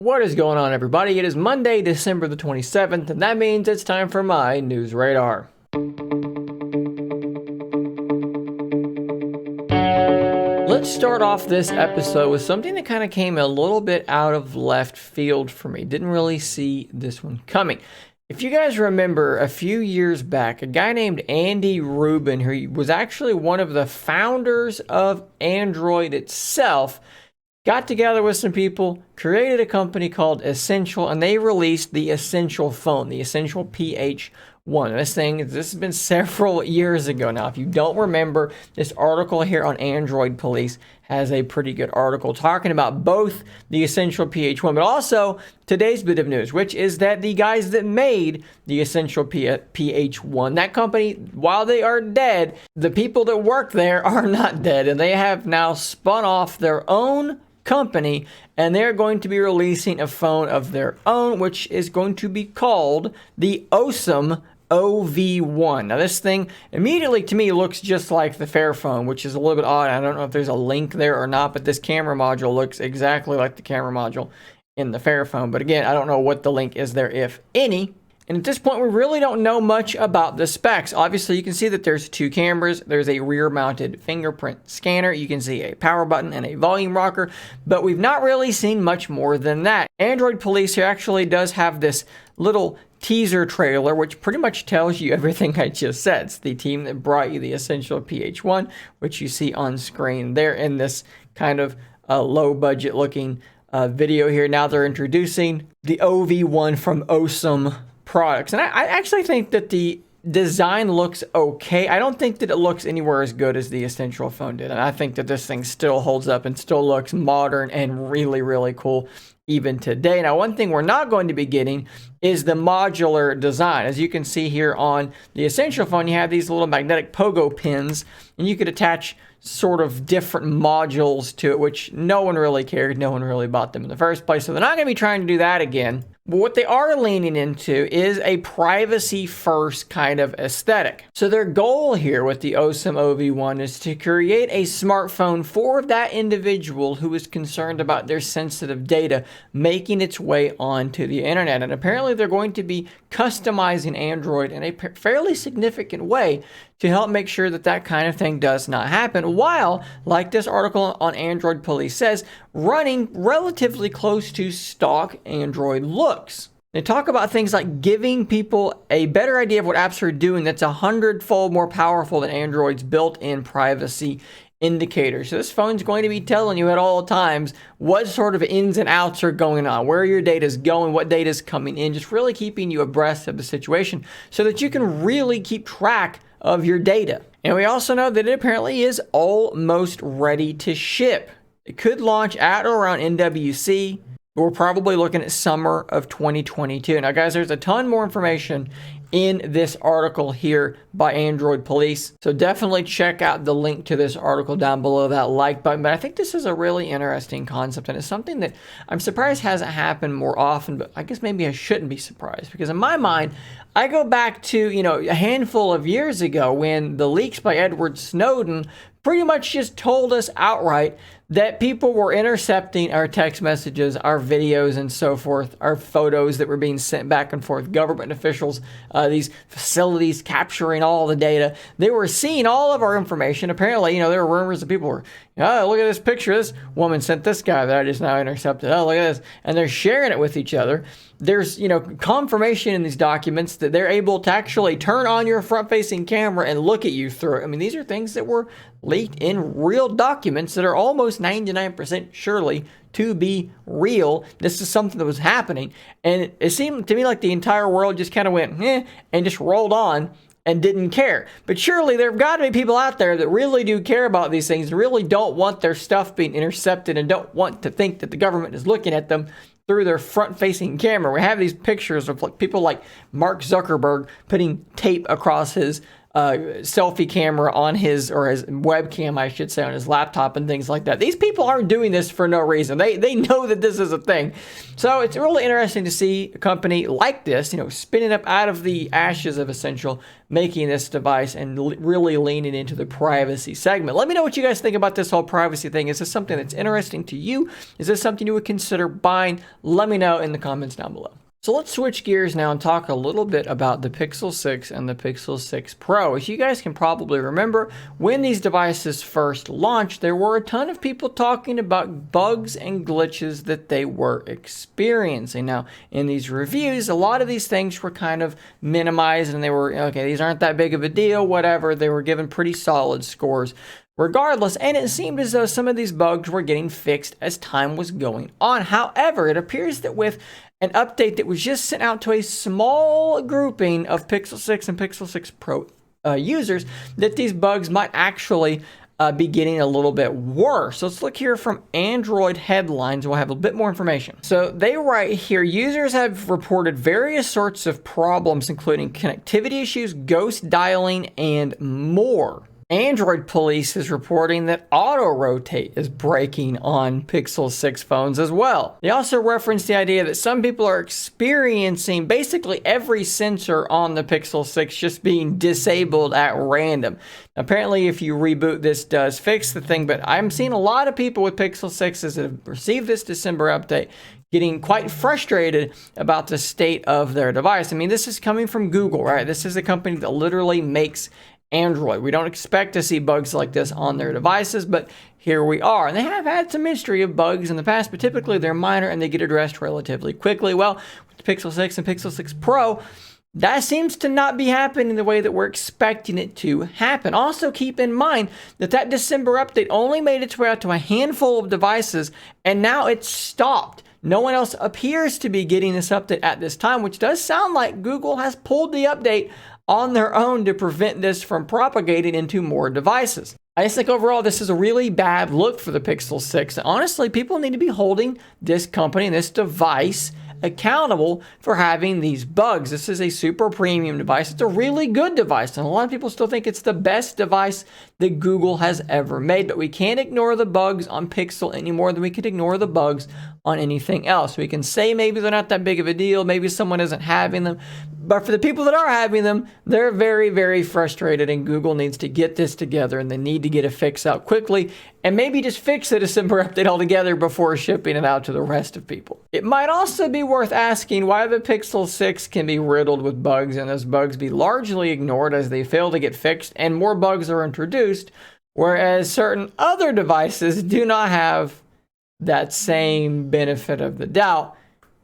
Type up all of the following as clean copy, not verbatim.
What is going on, everybody? It is Monday, December the 27th, and that means it's time for my News Radar. Let's start off this episode with something that kind of came a little bit out of left field for me. Didn't really see this one coming. If you guys remember, a few years back, a guy named Andy Rubin, who was actually one of the founders of Android itself, got together with some people, created a company called Essential, and they released the Essential phone, the Essential PH1. This has been several years ago now. If you don't remember, this article here on Android Police has a pretty good article talking about both the Essential PH1, but also today's bit of news, which is that the guys that made the Essential PH1, that company, while they are dead, the people that work there are not dead, and they have now spun off their own company, and they're going to be releasing a phone of their own, which is going to be called the OSOM Ov1. Now, this thing immediately to me looks just like the Fairphone, which is a little bit odd. I don't know if there's a link there or not, but this camera module looks exactly like the camera module in the Fairphone. But again, I don't know what the link is there, if any. And at this point, we really don't know much about the specs. Obviously, you can see that there's two cameras. There's a rear-mounted fingerprint scanner. You can see a power button and a volume rocker, but we've not really seen much more than that. Android Police here actually does have this little teaser trailer, which pretty much tells you everything I just said. It's the team that brought you the Essential PH1, which you see on screen there in this kind of low-budget looking video here. Now they're introducing the OV1 from OSOM products, and I actually think that the design looks okay. I don't think that it looks anywhere as good as the Essential phone did, and I think that this thing still holds up and still looks modern and really, really cool even today. Now, one thing we're not going to be getting is the modular design. As you can see here on the Essential phone, you have these little magnetic pogo pins, and you could attach sort of different modules to it, which no one really cared. No one really bought them in the first place, so they're not going to be trying to do that again. But what they are leaning into is a privacy-first kind of aesthetic. So their goal here with the OSOM Ov1 is to create a smartphone for that individual who is concerned about their sensitive data making its way onto the internet. And apparently they're going to be customizing Android in a fairly significant way to help make sure that that kind of thing does not happen, while, like this article on Android Police says, running relatively close to stock Android looks. They talk about things like giving people a better idea of what apps are doing that's 100-fold more powerful than Android's built-in privacy indicator. So this phone's going to be telling you at all times what sort of ins and outs are going on, where your data is going, what data is coming in, just really keeping you abreast of the situation so that you can really keep track of your data. And we also know that it apparently is almost ready to ship. It could launch at or around NWC. We're probably looking at summer of 2022. Now, guys, there's a ton more information in this article here by Android Police. So definitely check out the link to this article down below that like button. But I think this is a really interesting concept, and it's something that I'm surprised hasn't happened more often, but I guess maybe I shouldn't be surprised, because in my mind, I go back to, a handful of years ago when the leaks by Edward Snowden pretty much just told us outright that people were intercepting our text messages, our videos, and so forth, our photos that were being sent back and forth, government officials, these facilities capturing all the data. They were seeing all of our information. Apparently, there were rumors that people were, oh, look at this picture. This woman sent this guy that I just now intercepted. Oh, look at this. And they're sharing it with each other. There's, confirmation in these documents that they're able to actually turn on your front-facing camera and look at you through it. I mean, these are things that were leaked in real documents that are almost 99% surely to be real. This is something that was happening. And it seemed to me like the entire world just kind of went, and just rolled on and didn't care. But surely there have got to be people out there that really do care about these things, and really don't want their stuff being intercepted, and don't want to think that the government is looking at them through their front-facing camera. We have these pictures of people like Mark Zuckerberg putting tape across his selfie camera on his webcam, I should say, on his laptop and things like that. These people aren't doing this for no reason. They know that this is a thing. So it's really interesting to see a company like this, spinning up out of the ashes of Essential, making this device and really leaning into the privacy segment. Let me know what you guys think about this whole privacy thing. Is this something that's interesting to you? Is this something you would consider buying? Let me know in the comments down below. So let's switch gears now and talk a little bit about the Pixel 6 and the Pixel 6 Pro. As you guys can probably remember, when these devices first launched, there were a ton of people talking about bugs and glitches that they were experiencing. Now, in these reviews, a lot of these things were kind of minimized and they were, okay, these aren't that big of a deal, whatever. They were given pretty solid scores regardless, and it seemed as though some of these bugs were getting fixed as time was going on. However, it appears that with an update that was just sent out to a small grouping of Pixel 6 and Pixel 6 Pro users, that these bugs might actually be getting a little bit worse. So let's look here from Android headlines. We'll have a bit more information. So they write here, users have reported various sorts of problems, including connectivity issues, ghost dialing, and more. Android Police is reporting that auto rotate is breaking on Pixel 6 phones as well. They also reference the idea that some people are experiencing basically every sensor on the Pixel 6 just being disabled at random. Apparently, if you reboot, this does fix the thing, but I'm seeing a lot of people with Pixel 6s that have received this December update getting quite frustrated about the state of their device. I mean, this is coming from Google, right? This is a company that literally makes Android. We don't expect to see bugs like this on their devices, but here we are. And they have had some history of bugs in the past, but typically they're minor and they get addressed relatively quickly. Well, with the Pixel 6 and Pixel 6 Pro, that seems to not be happening the way that we're expecting it to happen. Also, keep in mind that December update only made its way out to a handful of devices, and now it's stopped. No one else appears to be getting this update at this time, which does sound like Google has pulled the update on their own to prevent this from propagating into more devices. I just think overall this is a really bad look for the Pixel 6. Honestly, people need to be holding this company and this device accountable for having these bugs. This is a super premium device. It's a really good device, and a lot of people still think it's the best device that Google has ever made, but we can't ignore the bugs on Pixel any more than we could ignore the bugs on anything else. We can say maybe they're not that big of a deal, maybe someone isn't having them, but for the people that are having them, they're very, very frustrated, and Google needs to get this together, and they need to get a fix out quickly, and maybe just fix the December update altogether before shipping it out to the rest of people. It might also be worth asking why the Pixel 6 can be riddled with bugs, and those bugs be largely ignored as they fail to get fixed, and more bugs are introduced, whereas certain other devices do not have that same benefit of the doubt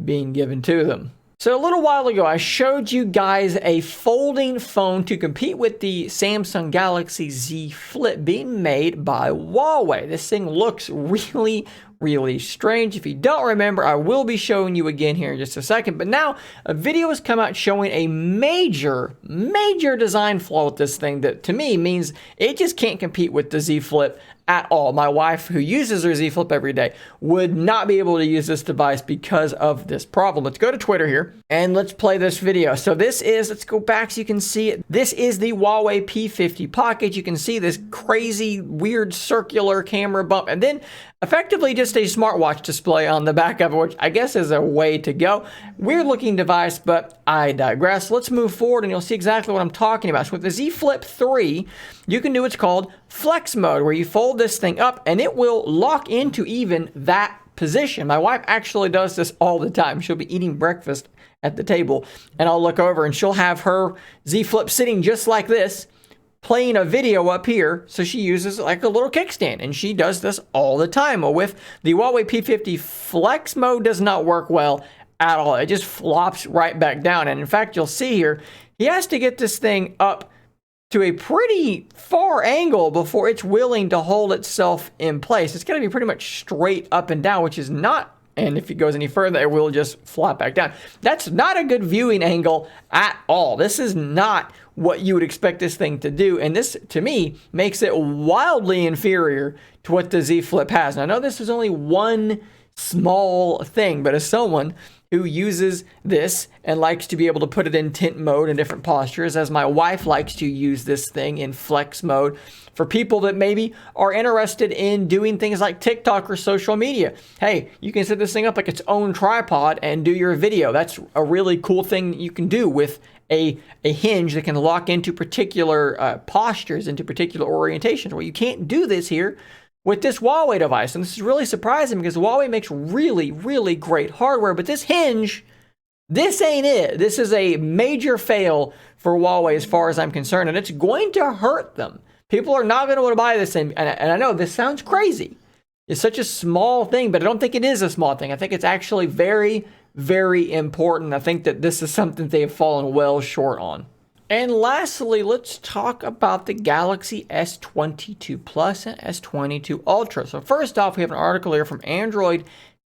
being given to them. So a little while ago, I showed you guys a folding phone to compete with the Samsung Galaxy Z Flip being made by Huawei. This thing looks really, really strange. If you don't remember, I will be showing you again here in just a second. But now a video has come out showing a major design flaw with this thing that to me means it just can't compete with the Z Flip at all. My wife, who uses her Z Flip every day, would not be able to use this device because of this problem. Let's go to Twitter here and let's play this video. So this is, let's go back so you can see it. This is the Huawei P50 Pocket. You can see this crazy, weird circular camera bump, and then effectively just a smartwatch display on the back of it, which I guess is a way to go. Weird looking device, but I digress. Let's move forward and you'll see exactly what I'm talking about. So with the Z Flip 3, you can do what's called flex mode, where you fold this thing up and it will lock into even that position. My wife actually does this all the time. She'll be eating breakfast at the table and I'll look over and she'll have her Z Flip sitting just like this, playing a video up here, so she uses like a little kickstand, and she does this all the time. Well, with the Huawei P50, flex mode does not work well at all. It just flops right back down, and in fact, you'll see here, he has to get this thing up to a pretty far angle before it's willing to hold itself in place. It's going to be pretty much straight up and down, which is not, and if it goes any further, it will just flop back down. That's not a good viewing angle at all. This is not what you would expect this thing to do, and this, to me, makes it wildly inferior to what the Z Flip has. Now, I know this is only one small thing, but as someone who uses this and likes to be able to put it in tint mode in different postures, as my wife likes to use this thing in flex mode, for people that maybe are interested in doing things like TikTok or social media. Hey, you can set this thing up like its own tripod and do your video. That's a really cool thing that you can do with a hinge that can lock into particular postures, into particular orientations. Well, you can't do this here with this Huawei device. And this is really surprising because Huawei makes really, really great hardware, but this hinge, this ain't it. This is a major fail for Huawei as far as I'm concerned, and it's going to hurt them. People are not going to want to buy this thing, and I know this sounds crazy. It's such a small thing, but I don't think it is a small thing. I think it's actually very, very important. I think that this is something they have fallen well short on. And lastly, let's talk about the Galaxy S22 Plus and S22 Ultra. So first off, we have an article here from Android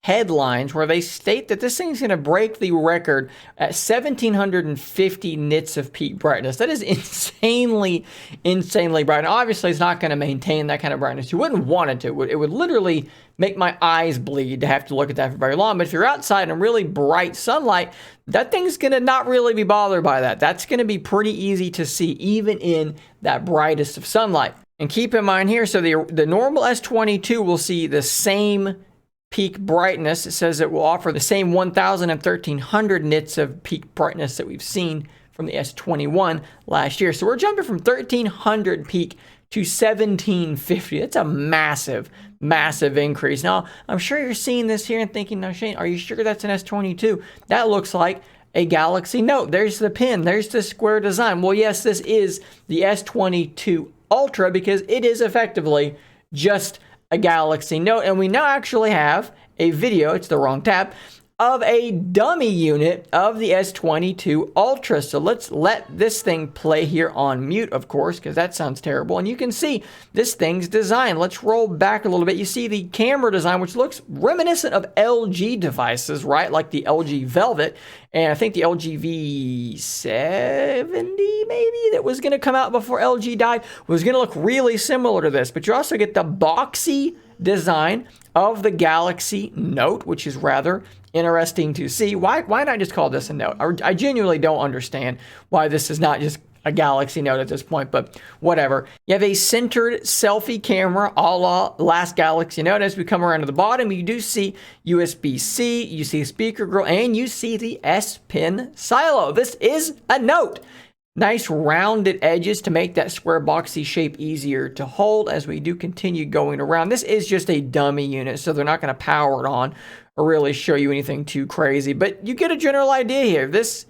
Headlines where they state that this thing's going to break the record at 1750 nits of peak brightness. That is insanely, insanely bright. And obviously, it's not going to maintain that kind of brightness. You wouldn't want it to. It would literally make my eyes bleed to have to look at that for very long. But if you're outside in really bright sunlight, that thing's going to not really be bothered by that. That's going to be pretty easy to see even in that brightest of sunlight. And keep in mind here, so the normal S22 will see the same peak brightness. It says it will offer the same 1,000 and 1,300 nits of peak brightness that we've seen from the S21 last year. So we're jumping from 1,300 peak to 1,750. That's a massive, massive increase. Now, I'm sure you're seeing this here and thinking, now, Shane, are you sure that's an S22? That looks like a Galaxy Note. There's the pin. There's the square design. Well, yes, this is the S22 Ultra because it is effectively just a Galaxy Note, and we now actually have a video, it's the wrong tab, of a dummy unit of the S22 Ultra. So let's let this thing play here on mute, of course, because that sounds terrible. And you can see this thing's design. Let's roll back a little bit. You see the camera design, which looks reminiscent of LG devices, right? Like the LG Velvet. And I think the LG V70 maybe that was going to come out before LG died was going to look really similar to this. But you also get the boxy design of the Galaxy Note, which is rather interesting to see. Why not just call this a Note? I genuinely don't understand why this is not just a Galaxy Note at this point, but whatever. You have a centered selfie camera a la last Galaxy Note. As we come around to the bottom, you do see USB-C, you see speaker grill, and you see the S Pen silo. This is a Note. Nice rounded edges to make that square boxy shape easier to hold as we do continue going around. This is just a dummy unit, so they're not going to power it on or really show you anything too crazy. But you get a general idea here. This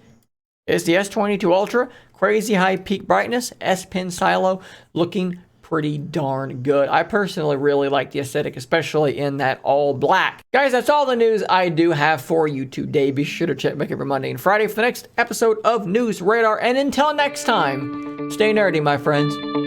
is the S22 Ultra. Crazy high peak brightness, S Pen silo, looking pretty darn good. I personally really like the aesthetic, especially in that all black. Guys, that's all the news I do have for you today. Be sure to check back every Monday and Friday for the next episode of News Radar. And until next time, stay nerdy, my friends.